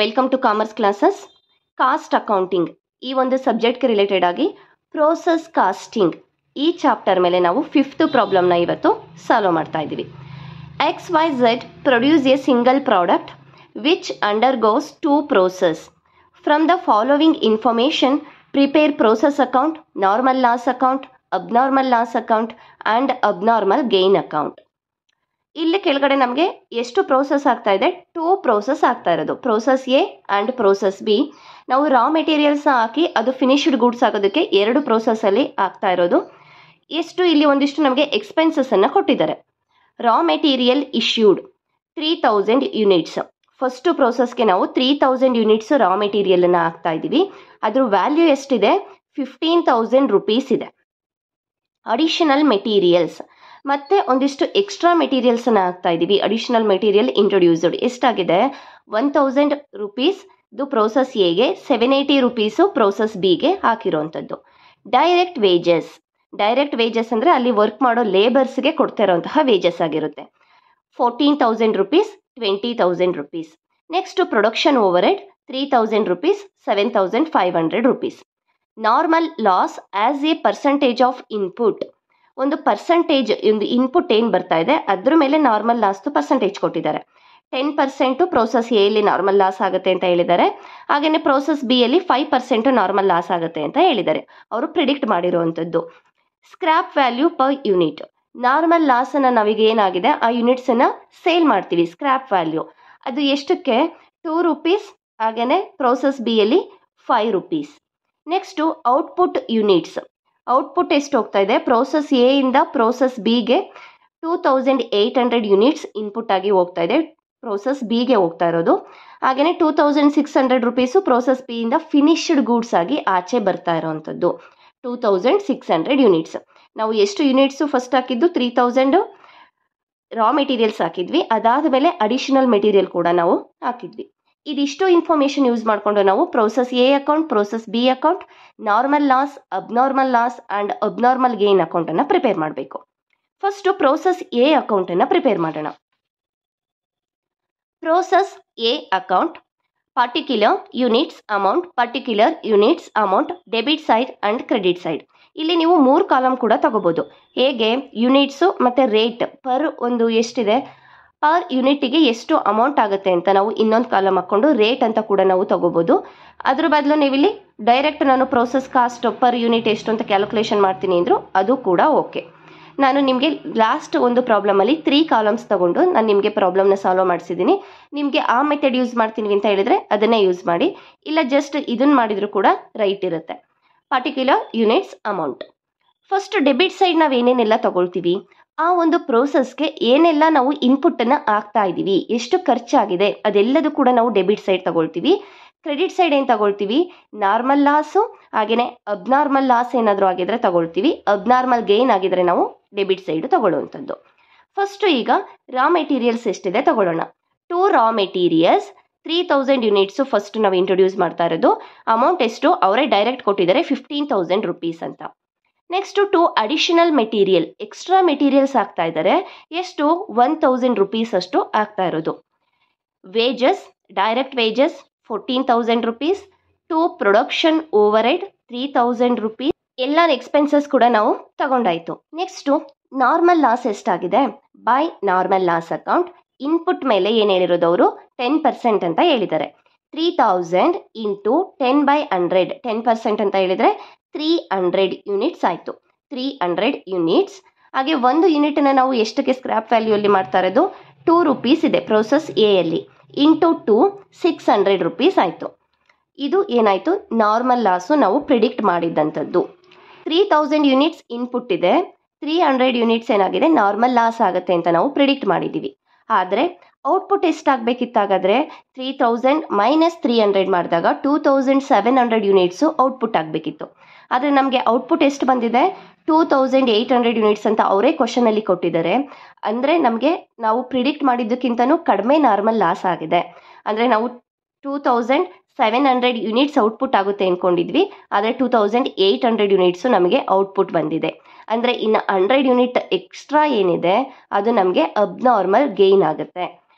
Welcome to commerce classes. Cost accounting ಈ ಒಂದು ಸಬ್ಜೆಕ್ಟ್ಗೆ ರಿಲೇಟೆಡ್ ಆಗಿ ಪ್ರೋಸೆಸ್ ಕಾಸ್ಟಿಂಗ್ ಈ ಚಾಪ್ಟರ್ ಮೇಲೆ ನಾವು 5th ಪ್ರಾಬ್ಲಮ್ನ ಇವತ್ತು ಸಾಲ್ವ್ ಮಾಡ್ತಾ ಇದ್ದೀವಿ. XYZ produce a single product which undergoes 2 process. From the following information prepare process account, normal loss account, abnormal loss account and abnormal gain account. ಇಲ್ಲಿ ಕೆಳಗಡೆ ನಮಗೆ ಎಷ್ಟು ಪ್ರೋಸೆಸ್ ಆಗ್ತಾ ಇದೆ? 2 ಪ್ರೋಸೆಸ್ ಆಗ್ತಾ ಇರೋದು, process A and process B. ನಾವು raw materials ಹಾಕಿ ಅದು ಫಿನಿಶ್ಡ್ ಗೂಡ್ಸ್ ಆಗೋದಕ್ಕೆ 2 ಪ್ರೋಸೆಸ್ಸಲ್ಲಿ ಆಗ್ತಾ ಇರೋದು. ಎಷ್ಟು ಇಲ್ಲಿ ಒಂದಿಷ್ಟು ನಮಗೆ ಎಕ್ಸ್ಪೆನ್ಸಸ್ಸನ್ನು ಕೊಟ್ಟಿದ್ದಾರೆ. Raw material issued 3000 units. First ಪ್ರೋಸೆಸ್ಗೆ ನಾವು 3000 ಯೂನಿಟ್ಸ್ ರಾ ಮೆಟೀರಿಯಲನ್ನು ಹಾಕ್ತಾ ಇದ್ದೀವಿ. ಅದ್ರ ವ್ಯಾಲ್ಯೂ ಎಷ್ಟಿದೆ? 15,000 ರೂಪೀಸ್ ಇದೆ. ಅಡಿಷನಲ್ ಮೆಟೀರಿಯಲ್ಸ್ ಮತ್ತೆ ಒಂದಿಷ್ಟು ಎಕ್ಸ್ಟ್ರಾ ಮೆಟೀರಿಯಲ್ಸನ್ನು ಹಾಕ್ತಾ ಇದ್ದೀವಿ. ಅಡಿಷನಲ್ ಮೆಟೀರಿಯಲ್ ಇಂಟ್ರೊಡ್ಯೂಸ್ಡ್ ಎಷ್ಟಾಗಿದೆ? 1000 ರೂಪೀಸ್ ಪ್ರೋಸೆಸ್ ಎಗೆ, 780 ರೂಪೀಸು ಪ್ರೋಸೆಸ್ ಬಿಗೆ ಹಾಕಿರೋವಂಥದ್ದು. ಡೈರೆಕ್ಟ್ ವೇಜಸ್ ಅಂದರೆ ಅಲ್ಲಿ ವರ್ಕ್ ಮಾಡೋ ಲೇಬರ್ಸ್ಗೆ ಕೊಡ್ತಾ ಇರೋಂತಹ ವೇಜಸ್ ಆಗಿರುತ್ತೆ. 14,000 rupees, 20,000 rupees. Next production over head 3,000 rupees, 7,500 rupees. Normal loss as A percentage of input. ಒಂದು ಪರ್ಸಂಟೇಜ್, ಒಂದು ಇನ್ಪುಟ್ ಏನು ಬರ್ತಾ ಇದೆ ಅದ್ರ ಮೇಲೆ ನಾರ್ಮಲ್ ಲಾಸ್ದು ಪರ್ಸಂಟೇಜ್ ಕೊಟ್ಟಿದ್ದಾರೆ. 10% ಪ್ರೋಸೆಸ್ ಎಲ್ಲಿ ನಾರ್ಮಲ್ ಲಾಸ್ ಆಗುತ್ತೆ ಅಂತ ಹೇಳಿದ್ದಾರೆ. ಹಾಗೆಯೇ ಪ್ರೋಸೆಸ್ ಬಿ ಯಲ್ಲಿ 5% ನಾರ್ಮಲ್ ಲಾಸ್ ಆಗುತ್ತೆ ಅಂತ ಹೇಳಿದ್ದಾರೆ. ಅವರು ಪ್ರಿಡಿಕ್ಟ್ ಮಾಡಿರುವಂಥದ್ದು. Scrap value per unit. Normal ಲಾಸನ್ನು ನಾವೀಗ ಏನಾಗಿದೆ ಆ ಯೂನಿಟ್ಸನ್ನು ಸೇಲ್ ಮಾಡ್ತೀವಿ. ಸ್ಕ್ರ್ಯಾಪ್ ವ್ಯಾಲ್ಯೂ ಅದು ಎಷ್ಟಕ್ಕೆ? 2 ರೂಪೀಸ್. ಹಾಗೆಯೇ ಪ್ರೋಸೆಸ್ ಬಿ ಯಲ್ಲಿ 5 rupees. Next output units. Output ಎಷ್ಟು ಹೋಗ್ತಾ ಇದೆ? ಪ್ರೋಸೆಸ್ ಎ ಇಂದ ಪ್ರೋಸೆಸ್ ಬಿಗೆ 2800 ಯೂನಿಟ್ಸ್ ಇನ್ಪುಟ್ ಆಗಿ ಹೋಗ್ತಾ ಇದೆ, ಪ್ರೋಸೆಸ್ ಬಿಗೆ ಹೋಗ್ತಾ ಇರೋದು. ಹಾಗೆಯೇ 2600 ರೂಪೀಸು ಪ್ರೋಸೆಸ್ ಬಿ ಇಂದ ಫಿನಿಶ್ಡ್ ಗೂಡ್ಸ್ ಆಗಿ ಆಚೆ ಬರ್ತಾ ಇರೋವಂಥದ್ದು. 2600 ಯೂನಿಟ್ಸ್. ನಾವು ಎಷ್ಟು ಯೂನಿಟ್ಸು ಫಸ್ಟ್ ಹಾಕಿದ್ದು? 3000 ರಾ ಮೆಟೀರಿಯಲ್ಸ್ ಹಾಕಿದ್ವಿ. ಅದಾದ ಮೇಲೆ ಅಡಿಷನಲ್ ಮೆಟೀರಿಯಲ್ ಕೂಡ ನಾವು ಹಾಕಿದ್ವಿ. ಇದಿಷ್ಟು ಇನ್ಫಾರ್ಮೇಷನ್ ಯೂಸ್ ಮಾಡಿಕೊಂಡು ನಾವು process A account, process B account, normal loss, abnormal loss and abnormal gain ಅಕೌಂಟನ್ನು ಪ್ರಿಪೇರ್ ಮಾಡಬೇಕು. ಫಸ್ಟು ಪ್ರೋಸೆಸ್ ಎ ಅಕೌಂಟನ್ನು ಪ್ರಿಪೇರ್ ಮಾಡೋಣ. Process A account particular units amount debit side and credit side. ಇಲ್ಲಿ ನೀವು 3 column ಕೂಡ ತಗೋಬೋದು. ಹೇಗೆ? ಯೂನಿಟ್ಸು ಮತ್ತು ರೇಟ್ ಪರ್ ಒಂದು ಎಷ್ಟಿದೆ ಪರ್ ಯೂನಿಟಿಗೆ ಎಷ್ಟು ಅಮೌಂಟ್ ಆಗುತ್ತೆ ಅಂತ ನಾವು ಇನ್ನೊಂದು ಕಾಲಮ್ ಹಾಕ್ಕೊಂಡು ರೇಟ್ ಅಂತ ಕೂಡ ನಾವು ತಗೋಬೋದು. ಅದ್ರ ಬದಲು ನೀವಿಲ್ಲಿ ಡೈರೆಕ್ಟ್ ನಾನು ಪ್ರೋಸೆಸ್ ಕಾಸ್ಟ್ ಪರ್ ಯೂನಿಟ್ ಎಷ್ಟು ಅಂತ ಕ್ಯಾಲ್ಕುಲೇಷನ್ ಮಾಡ್ತೀನಿ ಅಂದರು ಅದು ಕೂಡ ಓಕೆ. ನಾನು ನಿಮಗೆ ಲಾಸ್ಟ್ ಒಂದು ಪ್ರಾಬ್ಲಮಲ್ಲಿ 3 ಕಾಲಮ್ಸ್ ತಗೊಂಡು ನಾನು ನಿಮಗೆ ಪ್ರಾಬ್ಲಮ್ನ ಸಾಲ್ವ್ ಮಾಡಿಸಿದ್ದೀನಿ. ನಿಮಗೆ ಆ ಮೆಥಡ್ ಯೂಸ್ ಮಾಡ್ತೀನಿ ಅಂತ ಹೇಳಿದರೆ ಅದನ್ನೇ ಯೂಸ್ ಮಾಡಿ, ಇಲ್ಲ ಜಸ್ಟ್ ಇದನ್ನು ಮಾಡಿದರೂ ಕೂಡ ರೈಟ್ ಇರುತ್ತೆ. Particular units amount. First debit side ನಾವು ಏನೇನೆಲ್ಲ ತಗೊಳ್ತೀವಿ, ಆ ಒಂದು ಪ್ರೋಸೆಸ್ಗೆ ಏನೆಲ್ಲ ನಾವು ಇನ್ಪುಟ್ಟನ್ನು ಹಾಕ್ತಾ ಇದ್ದೀವಿ, ಎಷ್ಟು ಖರ್ಚಾಗಿದೆ ಅದೆಲ್ಲದೂ ಕೂಡ ನಾವು ಡೆಬಿಟ್ ಸೈಡ್ ತಗೊಳ್ತೀವಿ. ಕ್ರೆಡಿಟ್ ಸೈಡ್ ಏನು ತಗೊಳ್ತೀವಿ? ನಾರ್ಮಲ್ ಲಾಸು ಹಾಗೆಯೇ ಅಬ್ನಾರ್ಮಲ್ ಲಾಸ್ ಏನಾದರೂ ಆಗಿದ್ರೆ ತಗೊಳ್ತೀವಿ. ಅಬ್ನಾರ್ಮಲ್ ಗೇನ್ ಆಗಿದ್ರೆ ನಾವು ಡೆಬಿಟ್ ಸೈಡು ತಗೊಳ್ಳುವಂಥದ್ದು. ಫಸ್ಟು ಈಗ ರಾ ಮೆಟೀರಿಯಲ್ಸ್ ಎಷ್ಟಿದೆ ತಗೊಳ್ಳೋಣ. 2 ರಾ ಮೆಟೀರಿಯಲ್ಸ್ 3000 ಯೂನಿಟ್ಸು ಫಸ್ಟ್ ನಾವು ಇಂಟ್ರೊಡ್ಯೂಸ್ ಮಾಡ್ತಾ ಇರೋದು. ಅಮೌಂಟ್ ಎಷ್ಟು? ಅವರೇ ಡೈರೆಕ್ಟ್ ಕೊಟ್ಟಿದ್ದಾರೆ 15,000 ರೂಪೀಸ್ ಅಂತ. Next 2 additional material, extra materials ಆಗ್ತಾ ಇದ್ದಾರೆ. ಎಷ್ಟು? 1000 ರೂಪೀಸ್ ಅಷ್ಟು ಆಗ್ತಾ ಇರೋದು. Wages, direct wages 14,000 rupees. 2 production over head 3,000 rupees. ಎಲ್ಲ ಎಕ್ಸ್ಪೆನ್ಸಸ್ ಕೂಡ ನಾವು ತಗೊಂಡಾಯ್ತು. ನೆಕ್ಸ್ಟು ನಾರ್ಮಲ್ ಲಾಸ್ ಎಷ್ಟಾಗಿದೆ? By normal loss account input ಮೇಲೆ ಏನು ಹೇಳಿರೋದು ಅವರು? 10% ಅಂತ ಹೇಳಿದ್ದಾರೆ. 3000 ಇಂಟು 10/100, 10% ಅಂತ ಹೇಳಿದರೆ 300 ಯೂನಿಟ್ಸ್ ಆಯಿತು. 300 ಯೂನಿಟ್ಸ್. ಹಾಗೆ ಒಂದು ಯೂನಿಟನ್ನು ನಾವು ಎಷ್ಟಕ್ಕೆ ಸ್ಕ್ರ್ಯಾಪ್ ವ್ಯಾಲ್ಯೂ ಅಲ್ಲಿ ಮಾಡ್ತಾ ಇರೋದು? 2 ರೂಪೀಸ್ ಇದೆ ಪ್ರೋಸೆಸ್ ಎ ಯಲ್ಲಿ. ಇಂಟು 2 600 ರೂಪೀಸ್ ಆಯಿತು. ಇದು ಏನಾಯಿತು? ನಾರ್ಮಲ್ ಲಾಸು ನಾವು ಪ್ರಿಡಿಕ್ಟ್ ಮಾಡಿದ್ದಂಥದ್ದು. 3000 ಯೂನಿಟ್ಸ್ ಇನ್ಪುಟ್ ಇದೆ, 300 ಯೂನಿಟ್ಸ್ ಏನಾಗಿದೆ ನಾರ್ಮಲ್ ಲಾಸ್ ಆಗುತ್ತೆ ಅಂತ ನಾವು ಪ್ರಿಡಿಕ್ಟ್ ಮಾಡಿದ್ದೀವಿ. ಆದರೆ ಔಟ್ಪುಟ್ ಎಷ್ಟಾಗಬೇಕಿತ್ತಾಗಾದರೆ 3000 ಮೈನಸ್ 300 ಮಾಡಿದಾಗ 2700 ಯೂನಿಟ್ಸು ಔಟ್ಪುಟ್ ಆಗಬೇಕಿತ್ತು. ಆದರೆ ನಮಗೆ ಔಟ್ಪುಟ್ ಎಷ್ಟು ಬಂದಿದೆ? 2800 ಯೂನಿಟ್ಸ್ ಅಂತ ಅವರೇ ಕ್ವಶನಲ್ಲಿ ಕೊಟ್ಟಿದ್ದಾರೆ. ಅಂದರೆ ನಮಗೆ ನಾವು ಪ್ರಿಡಿಕ್ಟ್ ಮಾಡಿದ್ದಕ್ಕಿಂತನೂ ಕಡಿಮೆ ನಾರ್ಮಲ್ ಲಾಸ್ ಆಗಿದೆ. ಅಂದರೆ ನಾವು 2700 ಯೂನಿಟ್ಸ್ ಔಟ್ಪುಟ್ ಆಗುತ್ತೆ ಅಂದ್ಕೊಂಡಿದ್ವಿ, ಆದರೆ 2800 ಯೂನಿಟ್ಸು ನಮಗೆ ಔಟ್ಪುಟ್ ಬಂದಿದೆ. ಅಂದರೆ ಇನ್ನು 100 ಯೂನಿಟ್ ಎಕ್ಸ್ಟ್ರಾ ಏನಿದೆ ಅದು ನಮಗೆ ಅಬ್ನಾರ್ಮಲ್ ಗೇನ್ ಆಗುತ್ತೆ.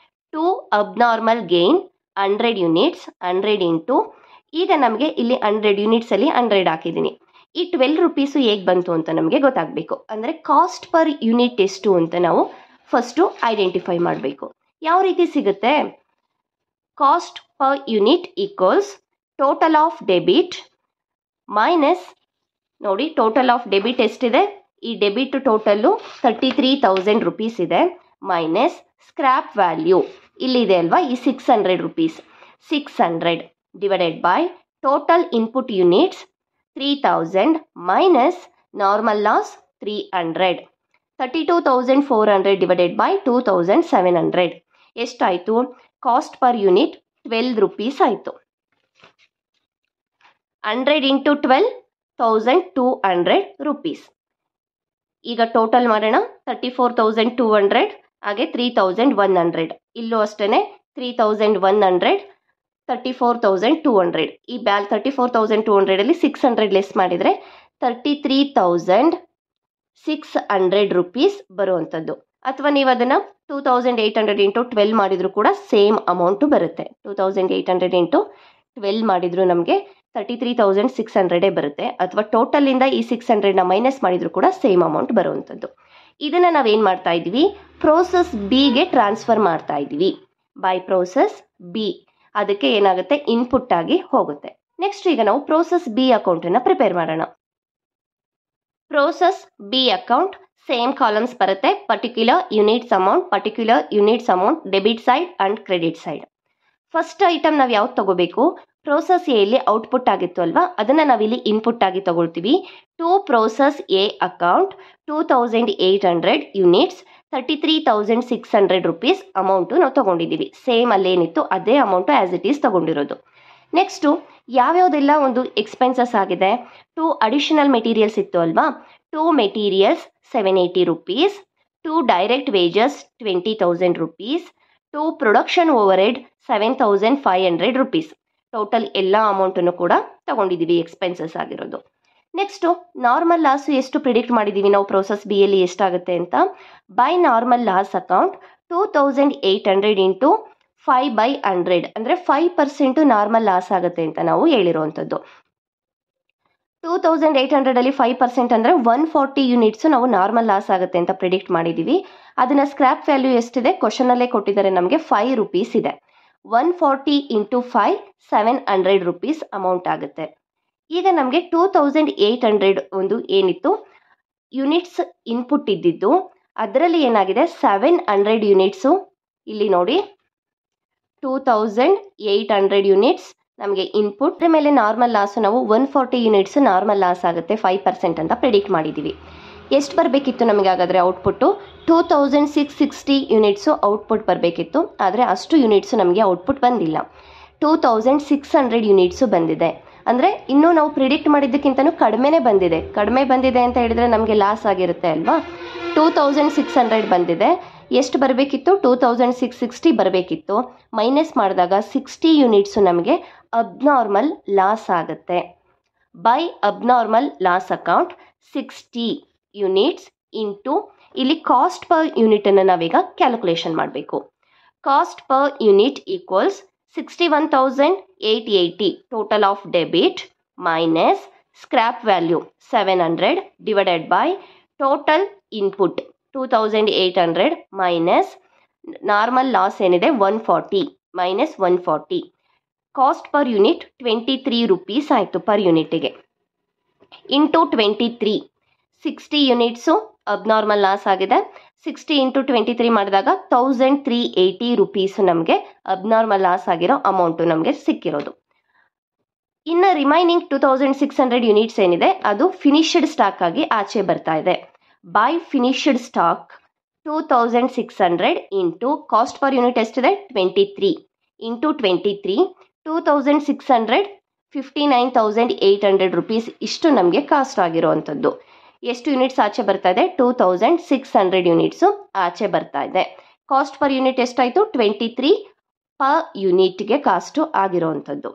2 ಅಬ್ನಾರ್ಮಲ್ ಗೇನ್ 100 ಯೂನಿಟ್ಸ್ 100 ಇಂಟು, ಈಗ ನಮಗೆ ಇಲ್ಲಿ 100 ಯೂನಿಟ್ಸಲ್ಲಿ 100 ಹಾಕಿದ್ದೀನಿ. ಈ 12 ರುಪೀಸು ಹೇಗೆ ಬಂತು ಅಂತ ನಮಗೆ ಗೊತ್ತಾಗಬೇಕು. ಅಂದರೆ ಕಾಸ್ಟ್ ಪರ್ ಯೂನಿಟ್ ಎಷ್ಟು ಅಂತ ನಾವು ಫಸ್ಟು ಐಡೆಂಟಿಫೈ ಮಾಡಬೇಕು. ಯಾವ ರೀತಿ ಸಿಗುತ್ತೆ? Cost per unit equals total of debit minus, ನೋಡಿ ಟೋಟಲ್ ಆಫ್ ಡೆಬಿಟ್ ಎಷ್ಟಿದೆ, ಈ ಡೆಬಿಟ್ ಟೋಟಲ್ಲು 33,000 ರುಪೀಸ್ ಇದೆ, ಮೈನಸ್ ಸ್ಕ್ರ್ಯಾಪ್ ವ್ಯಾಲ್ಯೂ ಇಲ್ಲಿದೆ ಅಲ್ವಾ, ಈ 600 rupees, 600 divided by total input units 3000 minus normal loss 300, 32,400 divided by 2,700 ಎಷ್ಟಾಯಿತು? ಕಾಸ್ಟ್ ಪರ್ ಯೂನಿಟ್ 12 ರುಪೀಸ್ ಆಯಿತು. 100 into 12 1200 rupees. ಈಗ ಟೋಟಲ್ ಮಾಡೋಣ. 34,200 ಹಾಗೆ 3,100, ಇಲ್ಲೂ ಅಷ್ಟೇ 3,100 34,200. ಈ 34,200 600 ಲೆಸ್ ಮಾಡಿದರೆ 33,600 ರುಪೀಸ್ ಬರುವಂಥದ್ದು. ಅಥವಾ ನೀವು ಅದನ್ನು 2,800 ಇಂಟು 12 ಮಾಡಿದರೂ ಕೂಡ ಸೇಮ್ ಅಮೌಂಟು ಬರುತ್ತೆ. 2,800 ಇಂಟು 12 ಮಾಡಿದರೂ ನಮಗೆ 33,600 ಬರುತ್ತೆ. ಅಥವಾ ಟೋಟಲಿಂದ ಈ 600ನ ಮೈನಸ್ ಮಾಡಿದರೂ ಕೂಡ ಸೇಮ್ ಅಮೌಂಟ್ ಬರುವಂಥದ್ದು. ಇದನ್ನು ನಾವೇನು ಮಾಡ್ತಾ ಇದ್ದೀವಿ? ಪ್ರೋಸೆಸ್ ಬಿಗೆ ಟ್ರಾನ್ಸ್ಫರ್ ಮಾಡ್ತಾ ಇದ್ದೀವಿ. ಬೈ ಪ್ರೋಸೆಸ್ ಬಿ ಅದಕ್ಕೆ ಏನಾಗುತ್ತೆ? ಇನ್ಪುಟ್ ಆಗಿ ಹೋಗುತ್ತೆ. ನೆಕ್ಸ್ಟ್ ಈಗ ನಾವು ಪ್ರೋಸೆಸ್ ಬಿ ಅಕೌಂಟನ್ನು ಪ್ರಿಪೇರ್ ಮಾಡೋಣ. Process B account same columns ಬರುತ್ತೆ. Particular units amount, debit side and credit side. First item ನಾವು ಯಾವ್ದು ತಗೋಬೇಕು? ಪ್ರೋಸೆಸ್ ಎಲ್ಲಿ ಔಟ್ಪುಟ್ ಆಗಿತ್ತು ಅಲ್ವಾ, ಅದನ್ನು ನಾವಿಲ್ಲಿ ಇನ್ಪುಟ್ ಆಗಿ ತಗೊಳ್ತೀವಿ. To process A account 2,800 units 33,600 rupees amount ನಾವು ತಗೊಂಡಿದ್ದೀವಿ. ಸೇಮ್ ಅಲ್ಲೇನಿತ್ತು ಅದೇ ಅಮೌಂಟು ಆ್ಯಸ್ ಇಟ್ ಈಸ್ ತಗೊಂಡಿರೋದು. ನೆಕ್ಸ್ಟು ಯಾವ್ಯಾವುದೆಲ್ಲ ಒಂದು ಎಕ್ಸ್ಪೆನ್ಸಸ್ ಆಗಿದೆ? 2 ಅಡಿಷನಲ್ ಮೆಟೀರಿಯಲ್ಸ್ ಇತ್ತು ಅಲ್ವಾ, 2 materials 780 rupees, 2 direct wages 20,000 rupees, 2 production overhead 7,500 rupees. Total ಎಲ್ಲ ಅಮೌಂಟನ್ನು ಕೂಡ ತಗೊಂಡಿದ್ದೀವಿ, ಎಕ್ಸ್ಪೆನ್ಸಸ್ ಆಗಿರೋದು. ನೆಕ್ಸ್ಟು ನಾರ್ಮಲ್ ಲಾಸು ಎಷ್ಟು ಪ್ರಿಡಿಕ್ಟ್ ಮಾಡಿದ್ದೀವಿ ನಾವು ಪ್ರೋಸೆಸ್ ಬಿ ಯಲ್ಲಿ ಎಷ್ಟಾಗುತ್ತೆ ಅಂತ? By normal loss account 2,800 into 5/100 ಅಂದರೆ 5% ನಾರ್ಮಲ್ ಲಾಸ್ ಆಗುತ್ತೆ ಅಂತ ನಾವು ಹೇಳಿರುವಂಥದ್ದು. 2,800 5% ಅಂದರೆ 140 ಯೂನಿಟ್ಸು ನಾವು ನಾರ್ಮಲ್ ಲಾಸ್ ಆಗುತ್ತೆ ಅಂತ ಪ್ರಿಡಿಕ್ಟ್ ಮಾಡಿದ್ದೀವಿ. ಅದನ್ನು ಸ್ಕ್ರ್ಯಾಪ್ ವ್ಯಾಲ್ಯೂ ಎಷ್ಟಿದೆ ಕ್ವಶನಲ್ಲೇ ಕೊಟ್ಟಿದ್ದಾರೆ ನಮಗೆ, 5 ರುಪೀಸ್ ಇದೆ. 140 ಇಂಟು 5 700 ರುಪೀಸ್ ಅಮೌಂಟ್ ಆಗುತ್ತೆ. ಈಗ ನಮಗೆ 2,800 ಒಂದು ಏನಿತ್ತು ಯೂನಿಟ್ಸ್ ಇನ್ಪುಟ್ ಇದ್ದಿದ್ದು, ಅದರಲ್ಲಿ ಏನಾಗಿದೆ 700 ಯೂನಿಟ್ಸು ಇಲ್ಲಿ ನೋಡಿ 2,800 ಯೂನಿಟ್ಸ್ ನಮಗೆ ಇನ್ಪುಟ್ ಮೇಲೆ ನಾರ್ಮಲ್ ಲಾಸು ನಾವು 140 ಯೂನಿಟ್ಸ್ ನಾರ್ಮಲ್ ಲಾಸ್ ಆಗುತ್ತೆ 5% ಅಂತ ಪ್ರಿಡಿಕ್ಟ್ ಮಾಡಿದ್ದೀವಿ. ಎಷ್ಟು ಬರಬೇಕಿತ್ತು ನಮಗೆ ಹಾಗಾದರೆ ಔಟ್ಪುಟ್ಟು? 2,660 ಯೂನಿಟ್ಸು ಔಟ್ಪುಟ್ ಬರಬೇಕಿತ್ತು. ಆದರೆ ಅಷ್ಟು ಯೂನಿಟ್ಸು ನಮಗೆ ಔಟ್ಪುಟ್ ಬಂದಿಲ್ಲ, 2,600 ಯೂನಿಟ್ಸು ಬಂದಿದೆ. ಅಂದರೆ ಇನ್ನೂ ನಾವು ಪ್ರಿಡಿಕ್ಟ್ ಮಾಡಿದ್ದಕ್ಕಿಂತಲೂ ಕಡಿಮೆ ಬಂದಿದೆ ಅಂತ ಹೇಳಿದರೆ ನಮಗೆ ಲಾಸ್ ಆಗಿರುತ್ತೆ ಅಲ್ವಾ. 2,600 ಬಂದಿದೆ. ಎಷ್ಟು ಬರಬೇಕಿತ್ತು? 2,660 ಬರಬೇಕಿತ್ತು. ಮೈನಸ್ ಮಾಡಿದಾಗ 60 ಯೂನಿಟ್ಸು ನಮಗೆ ಅಬ್ನಾರ್ಮಲ್ ಲಾಸ್ ಆಗುತ್ತೆ. By abnormal loss account 60 units into ಇಲ್ಲಿ ಕಾಸ್ಟ್ ಪರ್ ಯೂನಿಟನ್ನು ನಾವೀಗ ಕ್ಯಾಲ್ಕುಲೇಷನ್ ಮಾಡಬೇಕು. Cost per unit equals 61,880 total of debit minus scrap value 700 divided by total input 2,800 minus normal loss ಏನಿದೆ 140 minus 140. Cost per unit 23 rupees ಆಯಿತು per ಯೂನಿಟಿಗೆ. Into 23 60 units abnormal loss ಆಗಿದೆ. 60 into 23 ಮಾಡಿದಾಗ 1,380 rupees ನಮಗೆ abnormal loss ಆಗಿರೋ amount ನಮಗೆ ಸಿಕ್ಕಿರೋದು. ಇನ್ನು ರಿಮೈನಿಂಗ್ 2,600 ಯೂನಿಟ್ಸ್ ಏನಿದೆ ಅದು ಫಿನಿಶ್ಡ್ ಸ್ಟಾಕ್ ಆಗಿ ಆಚೆ ಬರ್ತಾ ಇದೆ. By finished stock 2,600 into cost per unit ಎಷ್ಟಿದೆ 23 ಇಂಟು 23 2,600 59,800 ರುಪೀಸ್ ಇಷ್ಟು ನಮಗೆ ಕಾಸ್ಟ್ ಆಗಿರೋವಂಥದ್ದು. ಎಷ್ಟು ಯೂನಿಟ್ಸ್ ಆಚೆ ಬರ್ತಾ ಇದೆ? 2,600 ಯೂನಿಟ್ಸು ಆಚೆ ಬರ್ತಾ ಇದೆ. ಕಾಸ್ಟ್ ಪರ್ ಯೂನಿಟ್ ಎಷ್ಟಾಯಿತು? 23 ಪರ್ ಯೂನಿಟ್ಗೆ ಕಾಸ್ಟು ಆಗಿರೋವಂಥದ್ದು.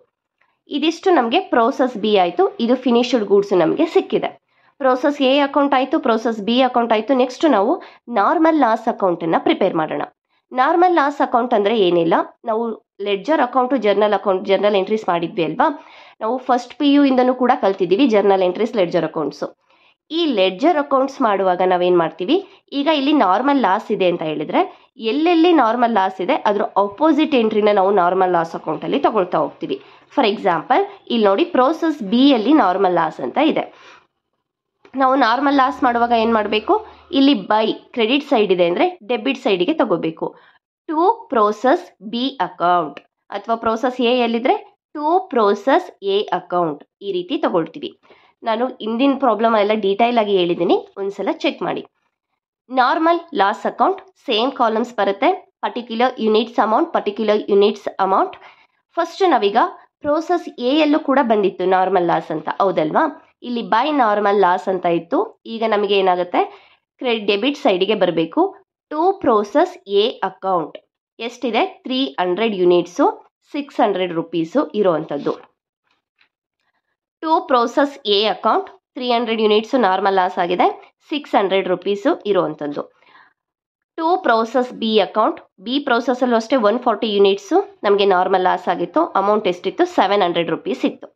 ಇದಿಷ್ಟು ನಮಗೆ ಪ್ರೋಸೆಸ್ ಬಿ ಆಯಿತು. ಇದು ಫಿನಿಶ್ಡ್ ಗೂಡ್ಸು ನಮಗೆ ಸಿಕ್ಕಿದೆ. ಪ್ರೋಸೆಸ್ ಎ ಅಕೌಂಟ್ ಆಯಿತು, ಪ್ರೋಸೆಸ್ ಬಿ ಅಕೌಂಟ್ ಆಯಿತು. ನೆಕ್ಸ್ಟ್ ನಾವು ನಾರ್ಮಲ್ ಲಾಸ್ ಅಕೌಂಟನ್ನು ಪ್ರಿಪೇರ್ ಮಾಡೋಣ. ನಾರ್ಮಲ್ ಲಾಸ್ ಅಕೌಂಟ್ ಅಂದರೆ ಏನಿಲ್ಲ, ನಾವು ಲೆಡ್ಜರ್ ಅಕೌಂಟು ಜರ್ನಲ್ ಎಂಟ್ರೀಸ್ ಮಾಡಿದ್ವಿ ಅಲ್ವಾ. ನಾವು ಫಸ್ಟ್ PU ಇಂದನೂ ಕೂಡ ಕಲ್ತಿದ್ದೀವಿ ಜರ್ನಲ್ ಎಂಟ್ರೀಸ್, ಲೆಡ್ಜರ್ ಅಕೌಂಟ್ಸು. ಈ ಲೆಡ್ಜರ್ ಅಕೌಂಟ್ಸ್ ಮಾಡುವಾಗ ನಾವೇನು ಮಾಡ್ತೀವಿ, ಈಗ ಇಲ್ಲಿ ನಾರ್ಮಲ್ ಲಾಸ್ ಇದೆ ಅಂತ ಹೇಳಿದ್ರೆ ಎಲ್ಲೆಲ್ಲಿ ನಾರ್ಮಲ್ ಲಾಸ್ ಇದೆ ಅದರ ಅಪೋಸಿಟ್ ಎಂಟ್ರಿನ ನಾವು ನಾರ್ಮಲ್ ಲಾಸ್ ಅಕೌಂಟಲ್ಲಿ ತಗೊಳ್ತಾ ಹೋಗ್ತೀವಿ. ಫಾರ್ ಎಕ್ಸಾಂಪಲ್ ಇಲ್ಲಿ ನೋಡಿ, ಪ್ರೋಸೆಸ್ B ಅಲ್ಲಿ ನಾರ್ಮಲ್ ಲಾಸ್ ಅಂತ ಇದೆ. ನಾವು ನಾರ್ಮಲ್ ಲಾಸ್ ಮಾಡುವಾಗ ಏನು ಮಾಡಬೇಕು, ಇಲ್ಲಿ ಬೈ ಕ್ರೆಡಿಟ್ ಸೈಡ್ ಇದೆ ಅಂದರೆ ಡೆಬಿಟ್ ಸೈಡಿಗೆ ತಗೋಬೇಕು. ಟು ಪ್ರೋಸೆಸ್ B ಅಕೌಂಟ್ ಅಥವಾ ಪ್ರೋಸೆಸ್ A ಎಲ್ಲಿದ್ರೆ ಟು ಪ್ರೋಸೆಸ್ A ಅಕೌಂಟ್, ಈ ರೀತಿ ತಗೊಳ್ತೀವಿ. ನಾನು ಇಂದಿನ ಪ್ರಾಬ್ಲಮ್ ಎಲ್ಲ ಡೀಟೈಲ್ ಆಗಿ ಹೇಳಿದ್ದೀನಿ, ಒಂದ್ಸಲ ಚೆಕ್ ಮಾಡಿ. Normal loss account same columns ಬರುತ್ತೆ, ಪರ್ಟಿಕ್ಯುಲರ್ ಯೂನಿಟ್ಸ್ ಅಮೌಂಟ್. ಫಸ್ಟ್ ನಾವೀಗ ಪ್ರೋಸೆಸ್ A ಯಲ್ಲೂ ಕೂಡ ಬಂದಿತ್ತು ನಾರ್ಮಲ್ ಲಾಸ್ ಅಂತ, ಹೌದಲ್ವಾ. ಇಲ್ಲಿ ಬೈ ನಾರ್ಮಲ್ ಲಾಸ್ ಅಂತ ಇತ್ತು. ಈಗ ನಮಗೆ ಏನಾಗುತ್ತೆ, ಡೆಬಿಟ್ ಸೈಡಿಗೆ ಬರಬೇಕು. ಟು ಪ್ರೋಸೆಸ್ A ಅಕೌಂಟ್ ಎಷ್ಟಿದೆ, 300 ಯೂನಿಟ್ಸು 600 ರುಪೀಸು ಇರೋವಂಥದ್ದು. To process A account 300 units normal loss ಆಗಿದೆ, 600 ರುಪೀಸು ಇರುವಂಥದ್ದು. To process B account, B ಪ್ರೋಸೆಸಲ್ಲೂ ಅಷ್ಟೇ 140 ಯೂನಿಟ್ಸು ನಮಗೆ ನಾರ್ಮಲ್ ಲಾಸ್ ಆಗಿತ್ತು. ಅಮೌಂಟ್ ಎಷ್ಟಿತ್ತು, 700 ರುಪೀಸ್ ಇತ್ತು.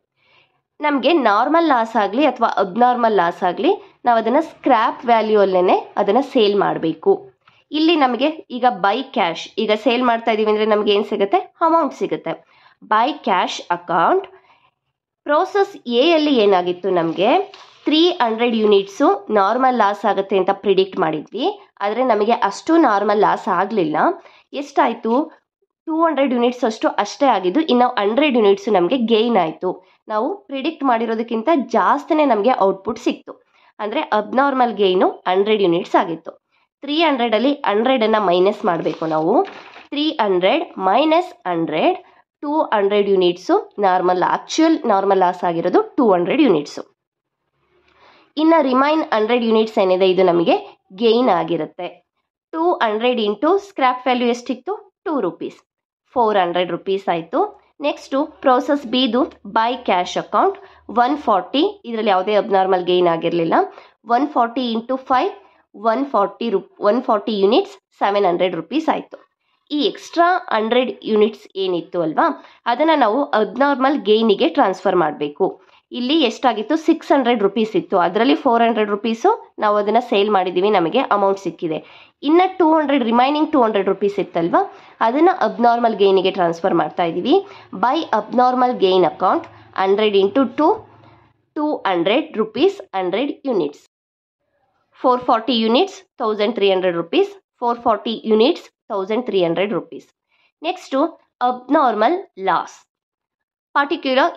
ನಮಗೆ ನಾರ್ಮಲ್ ಲಾಸ್ ಆಗಲಿ ಅಥವಾ ಅಬ್ನಾರ್ಮಲ್ ಲಾಸ್ ಆಗಲಿ ನಾವು ಅದನ್ನು ಸ್ಕ್ರ್ಯಾಪ್ ವ್ಯಾಲ್ಯೂ ಅಲ್ಲೇ ಅದನ್ನು ಸೇಲ್ ಮಾಡಬೇಕು. ಇಲ್ಲಿ ನಮಗೆ ಈಗ ಬೈ ಕ್ಯಾಶ್, ಈಗ ಸೇಲ್ ಮಾಡ್ತಾ ಇದ್ದೀವಿ ಅಂದರೆ ನಮಗೆ ಏನು ಸಿಗುತ್ತೆ, ಅಮೌಂಟ್ ಸಿಗುತ್ತೆ. By cash account process A ಅಲ್ಲಿ ಏನಾಗಿತ್ತು, ನಮಗೆ 300 ಯೂನಿಟ್ಸು ನಾರ್ಮಲ್ ಲಾಸ್ ಆಗುತ್ತೆ ಅಂತ ಪ್ರಿಡಿಕ್ಟ್ ಮಾಡಿದ್ವಿ. ಆದರೆ ನಮಗೆ ಅಷ್ಟು ನಾರ್ಮಲ್ ಲಾಸ್ ಆಗಲಿಲ್ಲ. ಎಷ್ಟಾಯಿತು, 200 ಯೂನಿಟ್ಸ್ ಅಷ್ಟೇ ಆಗಿದ್ದು. ಇನ್ನು 100 ಯೂನಿಟ್ಸು ನಮಗೆ ಗೇಯ್ನ್ ಆಯಿತು. ನಾವು ಪ್ರಿಡಿಕ್ಟ್ ಮಾಡಿರೋದಕ್ಕಿಂತ ಜಾಸ್ತಿನೇ ನಮಗೆ ಔಟ್ಪುಟ್ ಸಿಕ್ತು. ಅಂದರೆ ಅಬ್ನಾರ್ಮಲ್ ಗೇಯ್ನು 100 ಯೂನಿಟ್ಸ್ ಆಗಿತ್ತು. 300ಅಲ್ಲಿ 100ಅನ್ನು ಮೈನಸ್ ಮಾಡಬೇಕು ನಾವು. 300 minus 100, 200 units actual normal loss ಆಗಿರೋದು 200 ಯೂನಿಟ್ಸು. ಇನ್ನು ರಿಮೈನ್ 100 ಯೂನಿಟ್ಸ್ ಏನಿದೆ ಇದು ನಮಗೆ ಗೇಯ್ನ್ ಆಗಿರುತ್ತೆ. 200 ಇಂಟು ಸ್ಕ್ರ್ಯಾಪ್ ವ್ಯಾಲ್ಯೂ ಎಷ್ಟಿತ್ತು, 2 ರುಪೀಸ್, 400 ರುಪೀಸ್ ಆಯಿತು. ನೆಕ್ಸ್ಟು ಪ್ರೋಸೆಸ್ Bದು ಬೈ ಕ್ಯಾಶ್ ಅಕೌಂಟ್ 140, ಇದರಲ್ಲಿ ಯಾವುದೇ ಅಬ್ನಾರ್ಮಲ್ ಗೇಯ್ನ್ ಆಗಿರಲಿಲ್ಲ. 140 ಇಂಟು 5 140 ಯೂನಿಟ್ಸ್ 700 ರುಪೀಸ್ ಆಯಿತು. ಈ ಎಕ್ಸ್ಟ್ರಾ 100 ಯೂನಿಟ್ಸ್ ಏನಿತ್ತು ಅಲ್ವಾ, ಅದನ್ನು ನಾವು ಅಬ್ನಾರ್ಮಲ್ ಗೇಯ್ನಿಗೆ ಟ್ರಾನ್ಸ್ಫರ್ ಮಾಡಬೇಕು. ಇಲ್ಲಿ ಎಷ್ಟಾಗಿತ್ತು, 600 ರುಪೀಸ್ ಇತ್ತು. ಅದರಲ್ಲಿ 400 ರುಪೀಸು ನಾವು ಅದನ್ನು ಸೇಲ್ ಮಾಡಿದ್ದೀವಿ, ನಮಗೆ ಅಮೌಂಟ್ ಸಿಕ್ಕಿದೆ. ಇನ್ನು 200 ರಿಮೈನಿಂಗ್ 200 ರುಪೀಸ್ ಇತ್ತಲ್ವಾ, ಅದನ್ನು ಅಬ್ನಾರ್ಮಲ್ ಗೇಯ್ನಿಗೆ ಟ್ರಾನ್ಸ್ಫರ್ ಮಾಡ್ತಾ ಇದ್ದೀವಿ. By abnormal gain account 100 into 200 rupees 100 units. 440 units 1300 rupees, 440 units 1300 rupees. Next abnormal loss, particular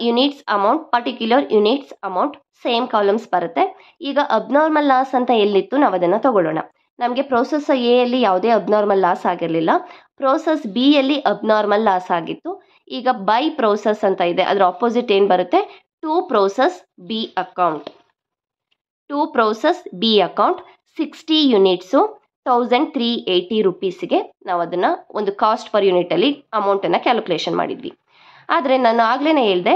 units amount same columns ಬರುತ್ತೆ. ಈಗ ಅಬ್ನಾರ್ಮಲ್ ಲಾಸ್ ಅಂತ ಎಲ್ಲಿತ್ತು ನಾವು ಅದನ್ನು ತಗೊಳ್ಳೋಣ. ನಮಗೆ ಪ್ರೋಸೆಸ್ A ಅಲ್ಲಿ ಯಾವುದೇ ಅಬ್ನಾರ್ಮಲ್ ಲಾಸ್ ಆಗಿರಲಿಲ್ಲ, ಪ್ರೋಸೆಸ್ B ಅಲ್ಲಿ ಅಬ್ನಾರ್ಮಲ್ ಲಾಸ್ ಆಗಿತ್ತು. ಈಗ ಬೈ ಪ್ರೋಸೆಸ್ ಅಂತ ಇದೆ, ಅದರ ಆಪೋಸಿಟ್ ಏನು ಬರುತ್ತೆ, to process B account. 60 units 1380 ರುಪೀಸ್ಗೆ ನಾವು ಅದನ್ನು ಒಂದು ಕಾಸ್ಟ್ ಪರ್ ಯೂನಿಟಲ್ಲಿ ಅಮೌಂಟನ್ನು ಕ್ಯಾಲ್ಕುಲೇಷನ್ ಮಾಡಿದ್ವಿ. ಆದರೆ ನಾನು ಆಗಲೇ ಹೇಳಿದೆ,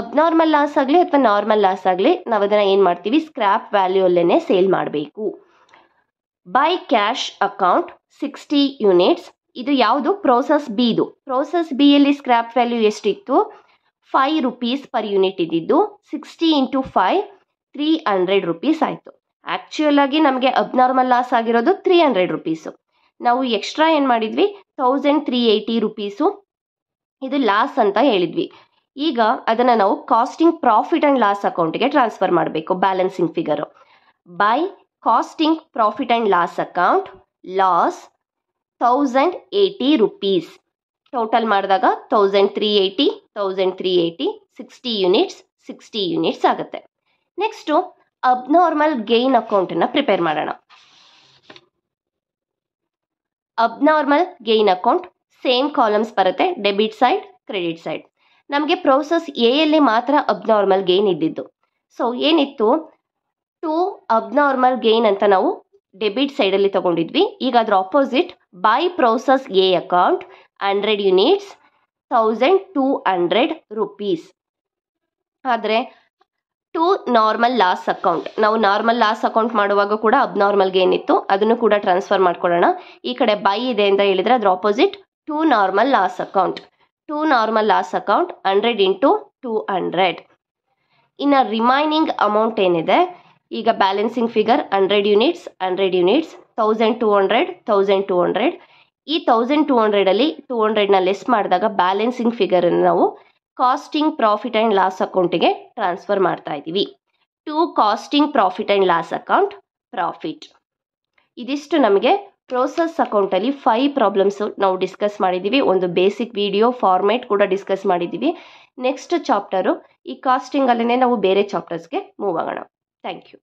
ಅಬ್ನಾರ್ಮಲ್ ಲಾಸ್ ಆಗಲಿ ಅಥವಾ ನಾರ್ಮಲ್ ಲಾಸ್ ಆಗಲಿ ನಾವು ಅದನ್ನು ಏನು ಮಾಡ್ತೀವಿ, ಸ್ಕ್ರ್ಯಾಪ್ ವ್ಯಾಲ್ಯೂ ಅಲ್ಲೇ ಸೇಲ್ ಮಾಡಬೇಕು. ಬೈ ಕ್ಯಾಶ್ ಅಕೌಂಟ್ 60 ಯೂನಿಟ್ಸ್, ಇದು ಯಾವುದು, ಪ್ರೋಸೆಸ್ Bದು. ಪ್ರೋಸೆಸ್ B ಅಲ್ಲಿ ಸ್ಕ್ರ್ಯಾಪ್ ವ್ಯಾಲ್ಯೂ ಎಷ್ಟಿತ್ತು, 5 ರುಪೀಸ್ ಪರ್ ಯೂನಿಟ್ ಇದ್ದಿದ್ದು. 60 ಇಂಟು 5 300 ರುಪೀಸ್ ಆಯಿತು. ಆ್ಯಕ್ಚುಯಲ್ ಆಗಿ ನಮಗೆ ಅಬ್ನಾರ್ಮಲ್ ಲಾಸ್ ಆಗಿರೋದು 300 ರುಪೀಸು. ನಾವು ಎಕ್ಸ್ಟ್ರಾ ಏನು ಮಾಡಿದ್ವಿ, 1380 ರುಪೀಸು ಇದು ಲಾಸ್ ಅಂತ ಹೇಳಿದ್ವಿ. ಈಗ ಅದನ್ನು ನಾವು ಕಾಸ್ಟಿಂಗ್ ಪ್ರಾಫಿಟ್ ಆ್ಯಂಡ್ ಲಾಸ್ ಅಕೌಂಟಿಗೆ ಟ್ರಾನ್ಸ್ಫರ್ ಮಾಡಬೇಕು, balancing figure. By costing profit and loss account loss 1080 rupees. Total ಮಾಡಿದಾಗ 1380 60 ಯೂನಿಟ್ಸ್ ಆಗುತ್ತೆ. ನೆಕ್ಸ್ಟು ಅಬ್ನಾರ್ಮಲ್ ಗೇಯ್ನ್ ಅಕೌಂಟನ್ನು ಪ್ರಿಪೇರ್ ಮಾಡೋಣ. Abnormal gain account same columns ಬರುತ್ತೆ, ಡೆಬಿಟ್ ಸೈಡ್ ಕ್ರೆಡಿಟ್ ಸೈಡ್. ನಮಗೆ ಪ್ರೋಸೆಸ್ A ಅಲ್ಲಿ ಮಾತ್ರ ಅಬ್ನಾರ್ಮಲ್ ಗೇಯ್ನ್ ಇದ್ದಿದ್ದು. ಸೊ ಏನಿತ್ತು, ಟು ಅಬ್ನಾರ್ಮಲ್ ಗೇಯ್ನ್ ಅಂತ ನಾವು ಡೆಬಿಟ್ ಸೈಡಲ್ಲಿ ತಗೊಂಡಿದ್ವಿ. ಈಗ ಅದರ opposite by process A account 100 units 1200 rupees. ಆದರೆ ಟು ನಾರ್ಮಲ್ ಲಾಸ್ ಅಕೌಂಟ್, ನಾವು ನಾರ್ಮಲ್ ಲಾಸ್ ಅಕೌಂಟ್ ಮಾಡುವಾಗ ಕೂಡ ಅಬ್ನಾರ್ಮಲ್ ಗೇನ್ ಇತ್ತು, ಅದನ್ನು ಕೂಡ ಟ್ರಾನ್ಸ್ಫರ್ ಮಾಡ್ಕೊಳ್ಳೋಣ. ಈ ಕಡೆ ಬೈ ಇದೆ ಅಂತ ಹೇಳಿದರೆ ಅದರ opposite to normal loss account 2 normal loss account 100 into 200. ಇನ್ನು ರಿಮೈನಿಂಗ್ ಅಮೌಂಟ್ ಏನಿದೆ, ಈಗ ಬ್ಯಾಲೆನ್ಸಿಂಗ್ ಫಿಗರ್ 100 ಯೂನಿಟ್ಸ್ 1200 ಈ 1200 200ನ ಲೆಸ್ ಮಾಡಿದಾಗ ಬ್ಯಾಲೆನ್ಸಿಂಗ್ ಫಿಗರನ್ನು ನಾವು ಕಾಸ್ಟಿಂಗ್ ಪ್ರಾಫಿಟ್ ಆ್ಯಂಡ್ ಲಾಸ್ ಅಕೌಂಟಿಗೆ ಟ್ರಾನ್ಸ್ಫರ್ ಮಾಡ್ತಾ ಇದ್ದೀವಿ. To costing profit and loss account profit. ಇದಿಷ್ಟು ನಮಗೆ ಪ್ರೋಸೆಸ್ ಅಕೌಂಟಲ್ಲಿ 5 ಪ್ರಾಬ್ಲಮ್ಸ್ ನಾವು ಡಿಸ್ಕಸ್ ಮಾಡಿದ್ದೀವಿ. ಒಂದು ಬೇಸಿಕ್ ವಿಡಿಯೋ ಫಾರ್ಮೇಟ್ ಕೂಡ ಡಿಸ್ಕಸ್ ಮಾಡಿದ್ದೀವಿ. ನೆಕ್ಸ್ಟ್ ಚಾಪ್ಟರು ಈ ಕಾಸ್ಟಿಂಗಲ್ಲೇ ನಾವು ಬೇರೆ ಚಾಪ್ಟರ್ಸ್ಗೆ ಮೂವ್ ಆಗೋಣ. Thank you.